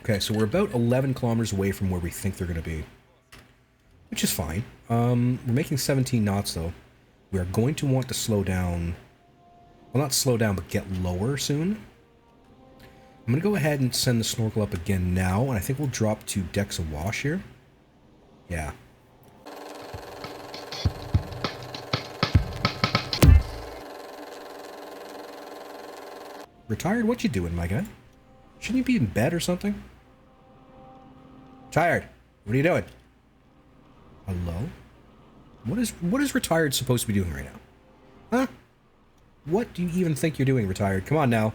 Okay, so we're about 11 kilometers away from where we think they're going to be, which is fine. We're making 17 knots, though. We are going to want to slow down. Well, not slow down, but get lower soon. I'm going to go ahead and send the snorkel up again now, and I think we'll drop to decks awash here. Yeah. Retired? What you doing, my guy? Shouldn't you be in bed or something? Tired. What are you doing? Hello? What is retired supposed to be doing right now? Huh? What do you even think you're doing, retired? Come on now.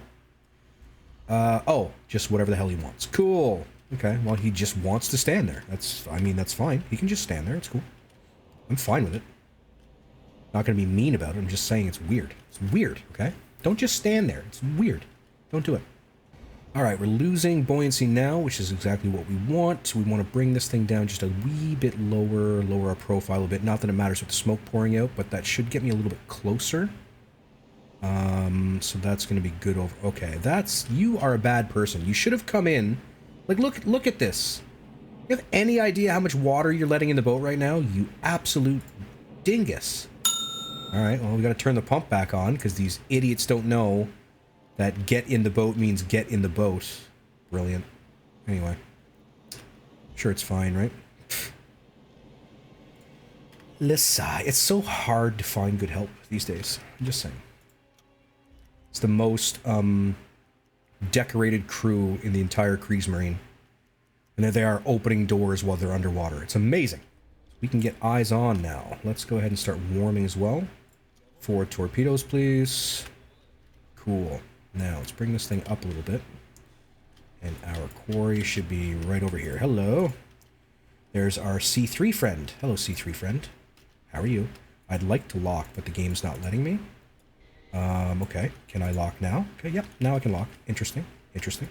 Oh, just whatever the hell he wants. Cool. Okay, well, he just wants to stand there. I mean, that's fine. He can just stand there. It's cool. I'm fine with it. Not gonna be mean about it. I'm just saying it's weird. It's weird, okay? Don't just stand there. It's weird. Don't do it. Alright, we're losing buoyancy now, which is exactly what we want. We want to bring this thing down just a wee bit lower our profile a bit. Not that it matters with the smoke pouring out, but that should get me a little bit closer. So that's going to be good over... Okay, you are a bad person. You should have come in... Like, look at this. You have any idea how much water you're letting in the boat right now? You absolute dingus. Alright, well, we got to turn the pump back on, because these idiots don't know that get in the boat means get in the boat. Brilliant. Anyway. Sure, it's fine, right? Sigh. It's so hard to find good help these days. I'm just saying. It's the most decorated crew in the entire Kriegsmarine. And there they are opening doors while they're underwater. It's amazing. We can get eyes on now. Let's go ahead and start warming as well. 4 torpedoes, please. Cool. Now, let's bring this thing up a little bit. And our quarry should be right over here. Hello. There's our C3 friend. Hello, C3 friend. How are you? I'd like to lock, but the game's not letting me. Okay. Can I lock now? Okay, yep. Now I can lock. Interesting. Interesting.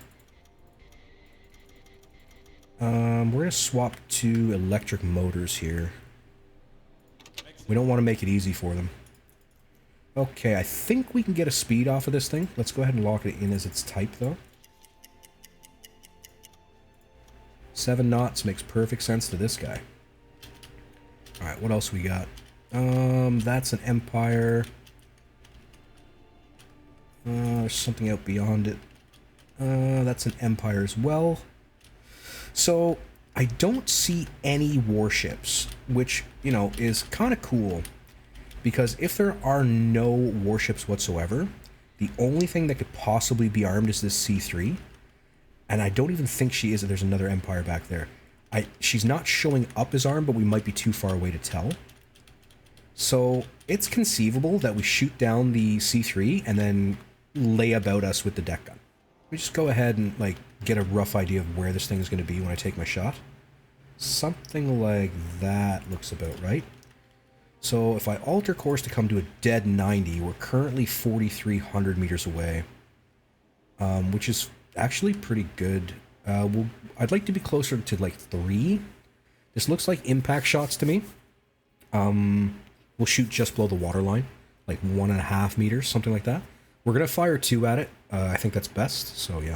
We're going to swap to electric motors here. We don't want to make it easy for them. Okay, I think we can get a speed off of this thing. Let's go ahead and lock it in as its type, though. 7 knots makes perfect sense to this guy. Alright, what else we got? That's an Empire. There's something out beyond it. That's an Empire as well. So, I don't see any warships, which, you know, is kind of cool. Because if there are no warships whatsoever, the only thing that could possibly be armed is this C3. And I don't even think she is. There's another Empire back there. She's not showing up as armed, but we might be too far away to tell. So it's conceivable that we shoot down the C3 and then lay about us with the deck gun. We just go ahead and like get a rough idea of where this thing is going to be when I take my shot. Something like that looks about right. So if I alter course to come to a dead 90, we're currently 4,300 meters away, which is actually pretty good. I'd like to be closer to like 3. This looks like impact shots to me. We'll shoot just below the waterline, like 1.5 meters, something like that. We're gonna fire 2 at it. I think that's best. So yeah,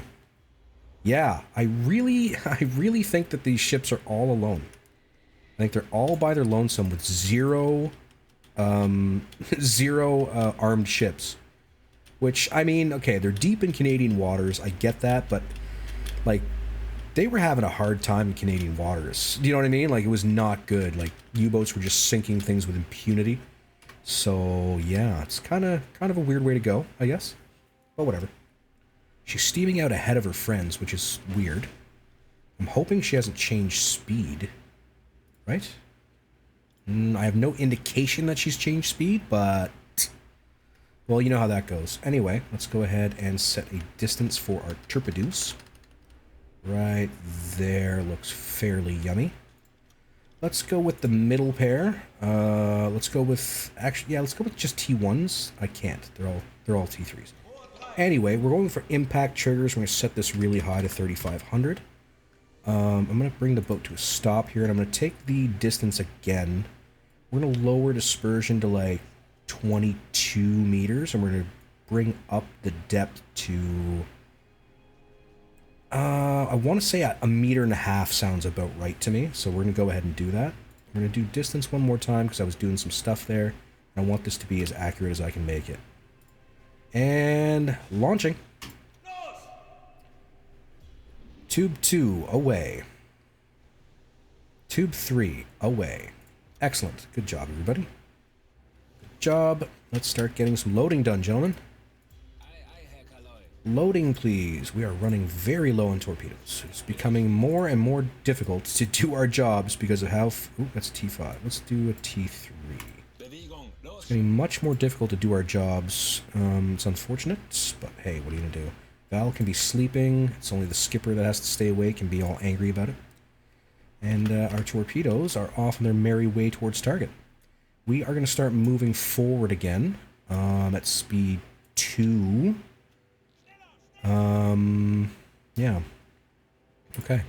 yeah. I really think that these ships are all alone. I think they're all by their lonesome with zero armed ships. Which, I mean, okay, they're deep in Canadian waters. I get that, but like, they were having a hard time in Canadian waters. Do you know what I mean? Like, it was not good. Like, U-boats were just sinking things with impunity. So, yeah, it's kind of a weird way to go, I guess. But whatever. She's steaming out ahead of her friends, which is weird. I'm hoping she hasn't changed speed. Right? I have no indication that she's changed speed, but... well, you know how that goes. Anyway, let's go ahead and set a distance for our torpedoes. Right there looks fairly yummy. Let's go with the middle pair. Let's go with... actually, yeah, let's go with just T1s. I can't. They're all T3s. Anyway, we're going for impact triggers. We're going to set this really high to 3,500. I'm going to bring the boat to a stop here, and I'm going to take the distance again. We're going to lower dispersion to like 22 meters, and we're going to bring up the depth to I want to say a meter and a half sounds about right to me, so we're going to go ahead and do that. We're going to do distance one more time because I was doing some stuff there. And I want this to be as accurate as I can make it. And launching. Tube 2, away. Tube 3, away. Excellent. Good job, everybody. Good job. Let's start getting some loading done, gentlemen. Loading, please. We are running very low on torpedoes. It's becoming more and more difficult to do our jobs because of how... Ooh, that's T5. Let's do a T3. It's getting much more difficult to do our jobs. It's unfortunate, but hey, what are you going to do? Val can be sleeping. It's only the skipper that has to stay awake and be all angry about it. And our torpedoes are off on their merry way towards target. We are going to start moving forward again at speed 2. Yeah. Okay.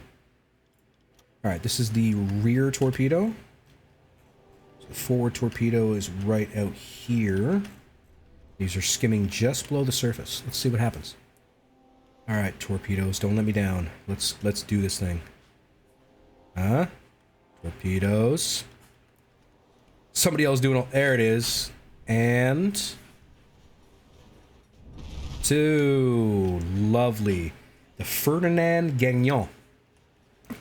Alright, this is the rear torpedo. So the forward torpedo is right out here. These are skimming just below the surface. Let's see what happens. Alright, torpedoes, don't let me down. Let's do this thing. Huh? Torpedoes. Somebody else doing all... There it is. And... 2. Lovely. The Ferdinand Gagnon.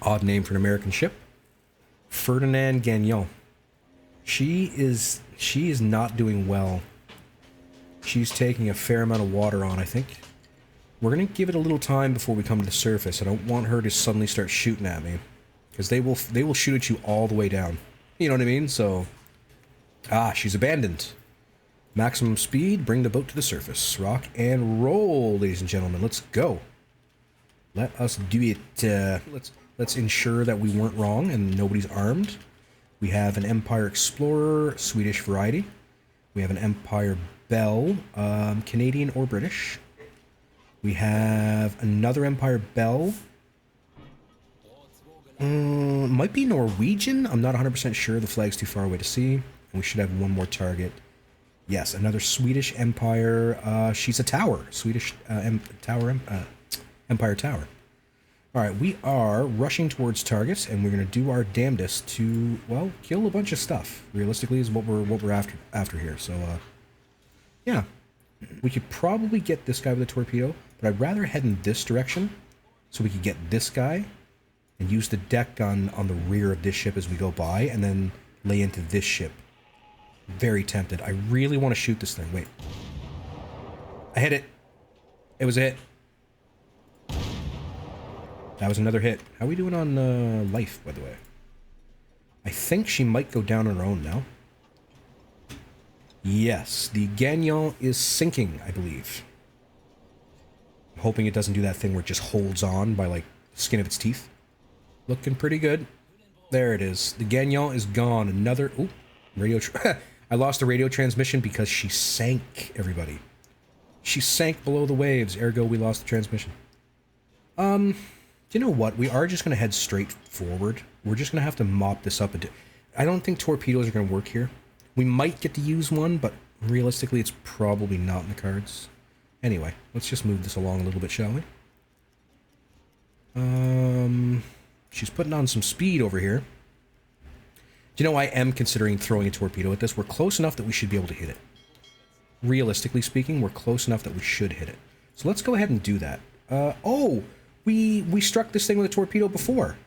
Odd name for an American ship. Ferdinand Gagnon. She is not doing well. She's taking a fair amount of water on, I think. We're going to give it a little time before we come to the surface. I don't want her to suddenly start shooting at me. Because they will shoot at you all the way down. You know what I mean? So... Ah, she's abandoned. Maximum speed, bring the boat to the surface. Rock and roll, ladies and gentlemen. Let's go. Let us do it. Let's ensure that we weren't wrong and nobody's armed. We have an Empire Explorer, Swedish variety. We have an Empire Bell, Canadian or British. We have another Empire Bell. Might be Norwegian. I'm not 100% sure. The flag's too far away to see. And we should have one more target. Yes, another Swedish Empire. She's a tower. Swedish Empire Tower. Alright, we are rushing towards targets, and we're going to do our damnedest to, well, kill a bunch of stuff. Realistically, is what we're after here. So, yeah. We could probably get this guy with a torpedo, but I'd rather head in this direction so we could get this guy and use the deck gun on the rear of this ship as we go by, and then lay into this ship. Very tempted. I really want to shoot this thing. Wait. I hit it. It was a hit. That was another hit. How are we doing on life, by the way? I think she might go down on her own now. Yes, the Gagnon is sinking, I believe. I'm hoping it doesn't do that thing where it just holds on by, like, the skin of its teeth. Looking pretty good. There it is. The Gagnon is gone. Another... Ooh, radio... I lost the radio transmission because she sank, everybody. She sank below the waves, ergo we lost the transmission. You know what? We are just going to head straight forward. We're just going to have to mop this up. I don't think torpedoes are going to work here. We might get to use one, but realistically it's probably not in the cards. Anyway, let's just move this along a little bit, shall we? She's putting on some speed over here. You know, I am considering throwing a torpedo at this. We're close enough that we should be able to hit it. Realistically speaking, we're close enough that we should hit it. So let's go ahead and do that. Oh, we struck this thing with a torpedo before.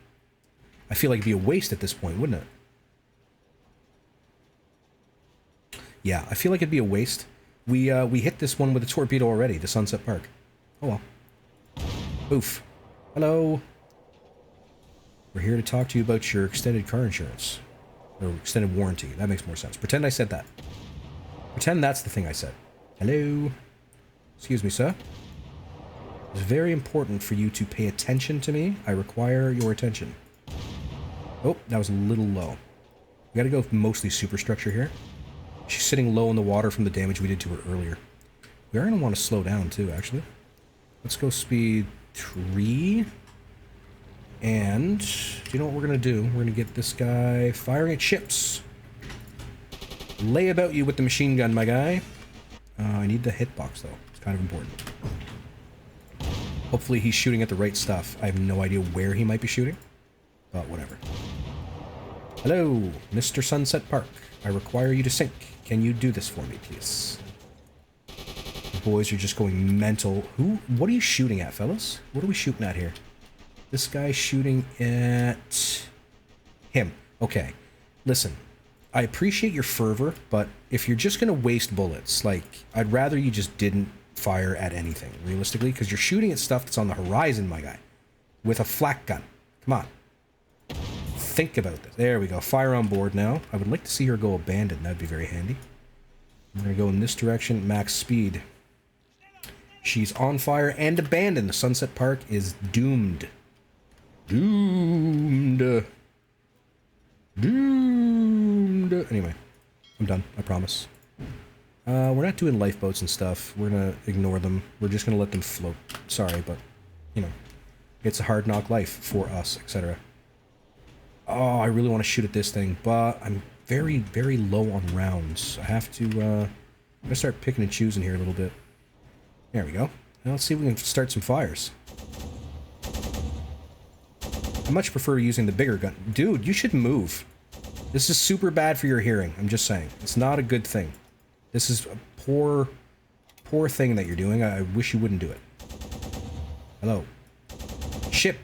I feel like it'd be a waste at this point, wouldn't it? Yeah, I feel like it'd be a waste. We hit this one with a torpedo already, the Sunset Park. Oh well. Oof. Hello. We're here to talk to you about your extended car insurance. Or extended warranty. That makes more sense. Pretend I said that. Pretend that's the thing I said. Hello. Excuse me, sir. It's very important for you to pay attention to me. I require your attention. Oh, that was a little low. We gotta go mostly superstructure here. She's sitting low in the water from the damage we did to her earlier. We are gonna want to slow down too, actually. Let's go speed 3. And, do you know what we're going to do? We're going to get this guy firing at ships. Lay about you with the machine gun, my guy. I need the hitbox, though. It's kind of important. Hopefully he's shooting at the right stuff. I have no idea where he might be shooting, but whatever. Hello, Mr. Sunset Park. I require you to sink. Can you do this for me, please? The boys are just going mental. What are you shooting at, fellas? What are we shooting at here? This guy's shooting at him. Okay, listen. I appreciate your fervor, but if you're just going to waste bullets, like, I'd rather you just didn't fire at anything, realistically, because you're shooting at stuff that's on the horizon, my guy, with a flak gun. Come on. Think about this. There we go. Fire on board now. I would like to see her go abandoned. That'd be very handy. I'm going to go in this direction, max speed. She's on fire and abandoned. The Sunset Park is doomed. Doomed. Doomed. Anyway, I'm done. I promise. We're not doing lifeboats and stuff. We're going to ignore them. We're just going to let them float. Sorry, but, you know, it's a hard knock life for us, etc. Oh, I really want to shoot at this thing, but I'm very, very low on rounds. I have to, I'm going to start picking and choosing here a little bit. There we go. Now let's see if we can start some fires. I much prefer using the bigger gun. Dude, you should move. This is super bad for your hearing. I'm just saying. It's not a good thing. This is a poor thing that you're doing. I wish you wouldn't do it. Hello. Ship.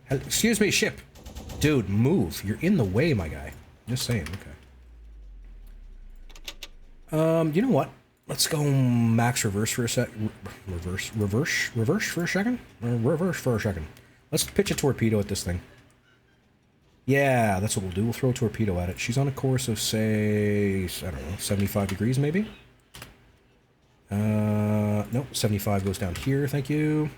Excuse me, ship. Dude, move. You're in the way, my guy. Just saying. Okay. You know what? Let's go max reverse for a sec. Reverse for a second? Reverse for a second. Let's pitch a torpedo at this thing. Yeah, that's what we'll do. We'll throw a torpedo at it. She's on a course of, say, I don't know, 75 degrees maybe? Nope, 75 goes down here, thank you.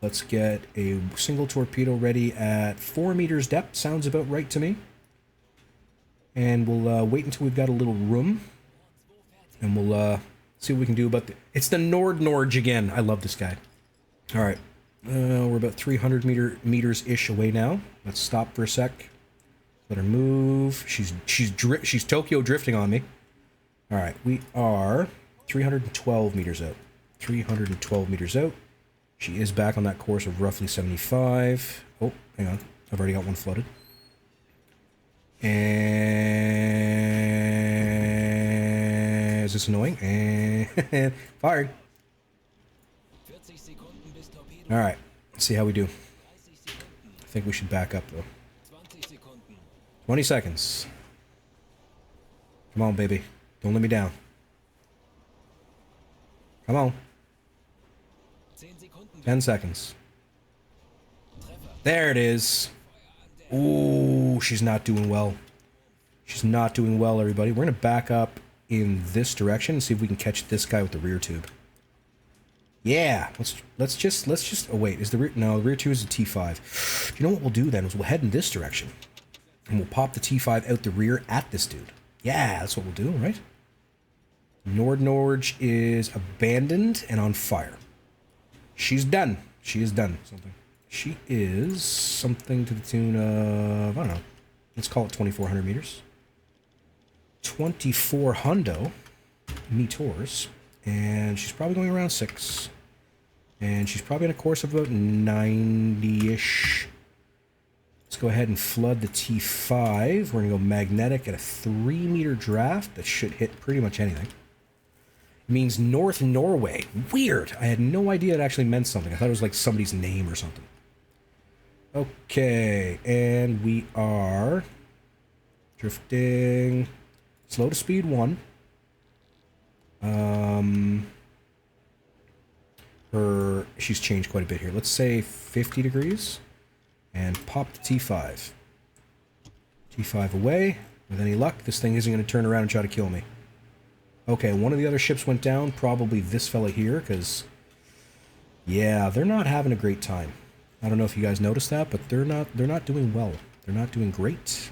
Let's get a single torpedo ready at 4 meters depth. Sounds about right to me. And we'll wait until we've got a little room. And we'll see what we can do about the... It's the Nord-Norge again. I love this guy. All right. We're about 300 meters-ish away now. Let's stop for a sec. Let her move. She's Tokyo drifting on me. All right. We are 312 meters out. 312 meters out. She is back on that course of roughly 75. Oh, hang on. I've already got one floated. And... Is this annoying? And... Firing. Alright. Let's see how we do. I think we should back up, though. 20 seconds. Come on, baby. Don't let me down. Come on. 10 seconds. There it is. Ooh, she's not doing well. She's not doing well, everybody. We're going to back up in this direction and see if we can catch this guy with the rear tube. Yeah, let's just oh wait, is the rear, no, the rear tube is a T5. Do you know what we'll do then is we'll head in this direction and we'll pop the T5 out the rear at this dude. Yeah, that's what we'll do, right? Nord-Norge is abandoned and on fire. She's done. She is done. She is something to the tune of, I don't know. Let's call it 2,400 meters. 2,400 meters. And she's probably going around 6. And she's probably on a course of about 90-ish. Let's go ahead and flood the T5. We're going to go magnetic at a 3-meter draft. That should hit pretty much anything. It means North Norway. Weird. I had no idea it actually meant something. I thought it was like somebody's name or something. Okay. And we are drifting slow to speed 1. She's changed quite a bit here. Let's say 50 degrees and pop the T5. T5 away. With any luck, this thing isn't going to turn around and try to kill me. Okay, one of the other ships went down, probably this fella here, because yeah, they're not having a great time. I don't know if you guys noticed that, but they're not doing well. They're not doing great.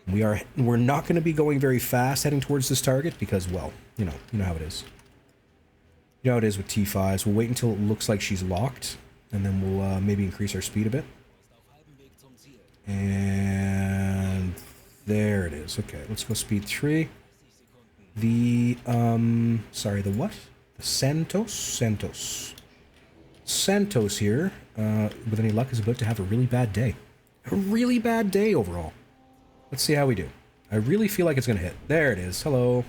We're not going to be going very fast heading towards this target because, well, you know how it is. You know how it is with T5s. We'll wait until it looks like she's locked, and then we'll maybe increase our speed a bit. And there it is. Okay, let's go speed 3. The, sorry, the what? The Santos? Santos here, with any luck, is about to have a really bad day. A really bad day overall. Let's see how we do. I really feel like it's going to hit. There it is. Hello.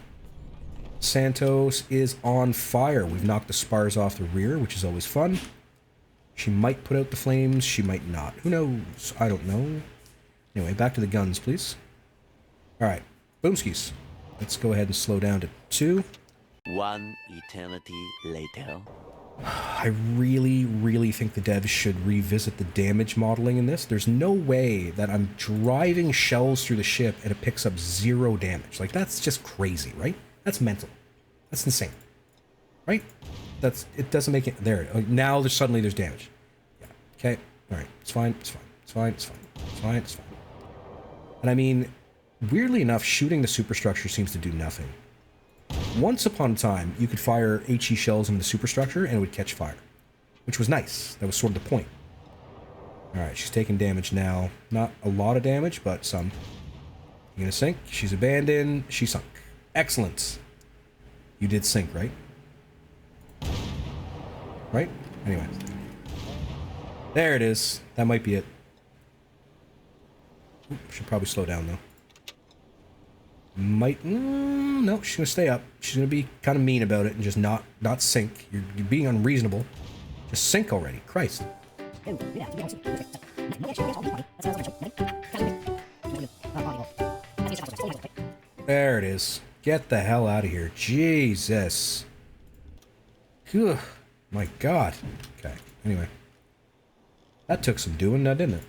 Santos is on fire. We've knocked the spars off the rear, which is always fun. She might put out the flames. She might not. Who knows? I don't know. Anyway, back to the guns, please. All right. Boomskis. Let's go ahead and slow down to 2. One eternity later. I really, really think the devs should revisit the damage modeling in this. There's no way that I'm driving shells through the ship and it picks up 0 damage. Like, that's just crazy, right? That's mental. That's insane. Right? It doesn't make it... There. Now suddenly there's damage. Yeah. Okay. Alright. It's fine. It's fine. It's fine. It's fine. It's fine. It's fine. And I mean, weirdly enough, shooting the superstructure seems to do nothing. Once upon a time, you could fire HE shells into the superstructure and it would catch fire, which was nice. That was sort of the point. Alright, she's taking damage now. Not a lot of damage, but some. You gonna sink? She's abandoned. She sunk. Excellent. You did sink, right? Right? Anyway. There it is. That might be it. Oop, should probably slow down, though. Might... no, she's gonna stay up. She's gonna be kind of mean about it and just not sink. You're being unreasonable. Just sink already. Christ. There it is. Get the hell out of here. Jesus. Ugh. My God. Okay. Anyway. That took some doing, now didn't it?